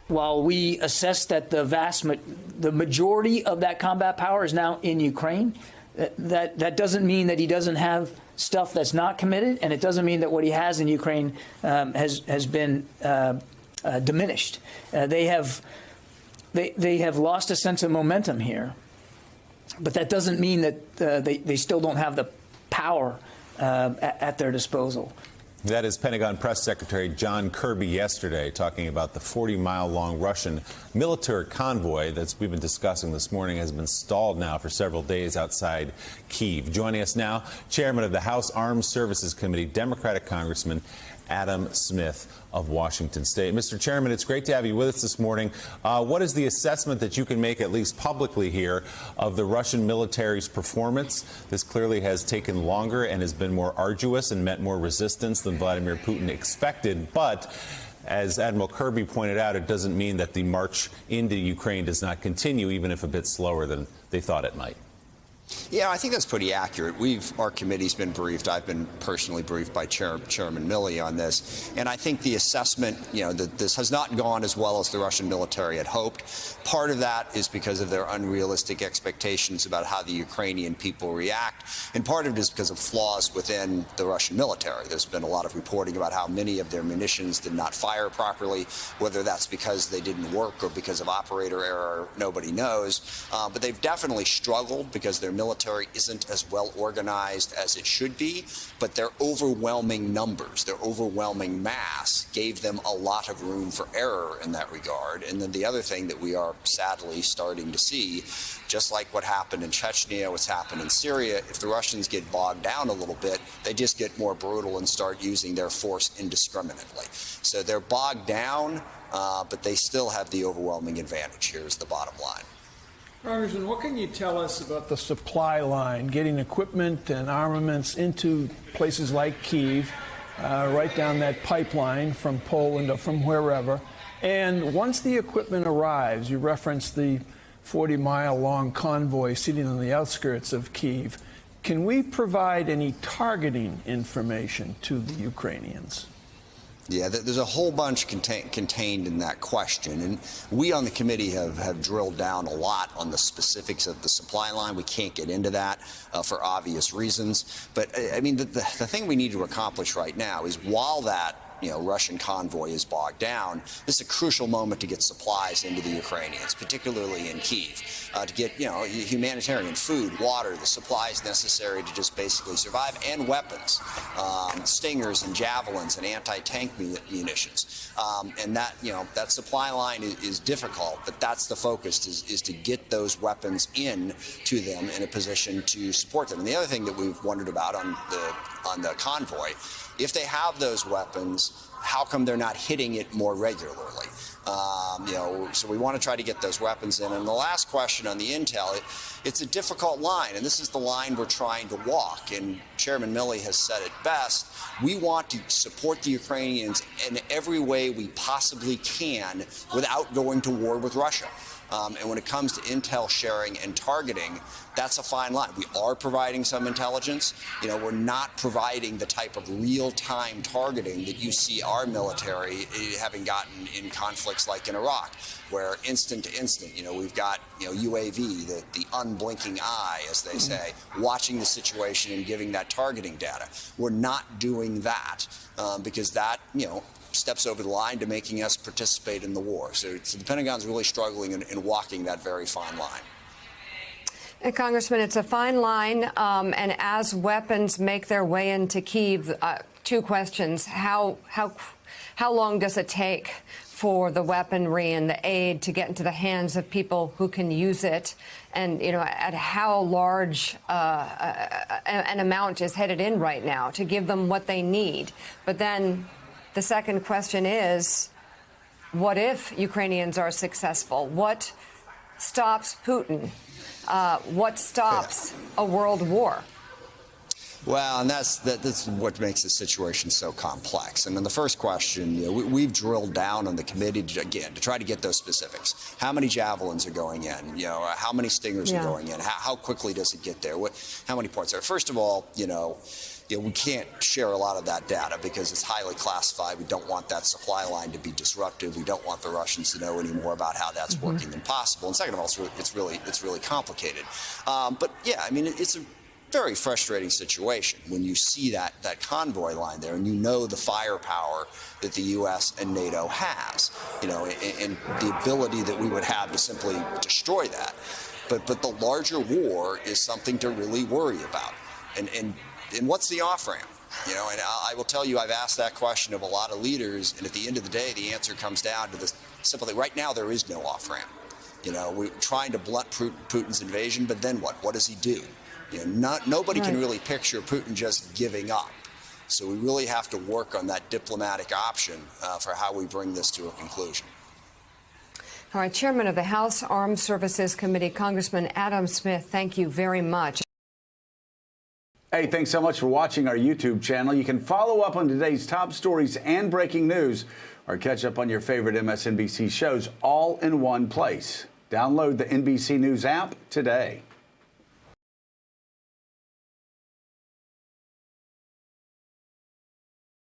while we assess that the majority of that combat power is now in Ukraine, that doesn't mean that he doesn't have stuff that's not committed, and it doesn't mean that what he has in Ukraine has been diminished. They have lost a sense of momentum here, but that doesn't mean that they still don't have the power at their disposal. That is Pentagon Press Secretary John Kirby yesterday talking about the 40-mile-long Russian military convoy that we've been discussing this morning has been stalled now for several days outside Kyiv. Joining us now, Chairman of the House Armed Services Committee, Democratic Congressman Adam Smith of Washington State. Mr. Chairman, it's great to have you with us this morning. What is the assessment that you can make, at least publicly here, of the Russian military's performance? This clearly has taken longer and has been more arduous and met more resistance than Vladimir Putin expected. But as Admiral Kirby pointed out, it doesn't mean that the march into Ukraine does not continue, even if a bit slower than they thought it might. Yeah, I think that's pretty accurate. Our committee's been briefed. I've been personally briefed by Chairman Milley on this. And I think the assessment, that this has not gone as well as the Russian military had hoped. Part of that is because of their unrealistic expectations about how the Ukrainian people react. And part of it is because of flaws within the Russian military. There's been a lot of reporting about how many of their munitions did not fire properly, whether that's because they didn't work or because of operator error, nobody knows. But they've definitely struggled because their military isn't as well organized as it should be, but their overwhelming numbers, their overwhelming mass gave them a lot of room for error in that regard. And then the other thing that we are sadly starting to see, just like what happened in Chechnya, what's happened in Syria, if the Russians get bogged down a little bit, they just get more brutal and start using their force indiscriminately. So they're bogged down, but they still have the overwhelming advantage. Here's the bottom line. Congressman, what can you tell us about the supply line, getting equipment and armaments into places like Kyiv, right down that pipeline from Poland or from wherever? And once the equipment arrives, you referenced the 40-mile-long convoy sitting on the outskirts of Kyiv. Can we provide any targeting information to the Ukrainians? Yeah, there's a whole bunch contained in that question. And we on the committee have drilled down a lot on the specifics of the supply line. We can't get into that for obvious reasons. But, I mean, the thing we need to accomplish right now is while that Russian convoy is bogged down, this is a crucial moment to get supplies into the Ukrainians, particularly in Kyiv, to get, humanitarian food, water, the supplies necessary to just basically survive, and weapons, stingers and javelins and anti-tank munitions. And that, that supply line is difficult, but that's the focus, is to get those weapons in to them in a position to support them. And the other thing that we've wondered about on the convoy, if they have those weapons, how come they're not hitting it more regularly? So we want to try to get those weapons in. And the last question on the intel, it's a difficult line, and this is the line we're trying to walk. And Chairman Milley has said it best. We want to support the Ukrainians in every way we possibly can without going to war with Russia. And when it comes to intel sharing and targeting, that's a fine line. We are providing some intelligence. We're not providing the type of real-time targeting that you see our military having gotten in conflicts like in Iraq, where instant to instant, we've got, UAV, the unblinking eye, as they say, watching the situation and giving that targeting data. We're not doing that because that, steps over the line to making us participate in the war. So the Pentagon's really struggling in walking that very fine line. Congressman, it's a fine line, and as weapons make their way into Kyiv, two questions. How long does it take for the weaponry and the aid to get into the hands of people who can use it? And, at how large an amount is headed in right now to give them what they need? But then the second question is, what if Ukrainians are successful? What stops Putin? What stops a world war? Well, and that's what makes the situation so complex. And then the first question, we've drilled down on the committee to try to get those specifics. How many javelins are going in? How many stingers are going in? How quickly does it get there? How many points are? First of all, we can't share a lot of that data because it's highly classified. We don't want that supply line to be disrupted. We don't want the Russians to know any more about how that's working than possible. And second of all, it's really complicated. But yeah, I mean, it's a very frustrating situation when you see that convoy line there and you know the firepower that the U.S. and NATO has, and the ability that we would have to simply destroy that. But the larger war is something to really worry about. And what's the off-ramp? And I will tell you, I've asked that question of a lot of leaders, and at the end of the day, the answer comes down to this simple thing. Right now, there is no off-ramp. We're trying to blunt Putin's invasion, but then what? What does he do? Nobody can really picture Putin just giving up. So we really have to work on that diplomatic option for how we bring this to a conclusion. All right, Chairman of the House Armed Services Committee, Congressman Adam Smith, thank you very much. Hey, thanks so much for watching our YouTube channel. You can follow up on today's top stories and breaking news or catch up on your favorite MSNBC shows all in one place. Download the NBC News app today.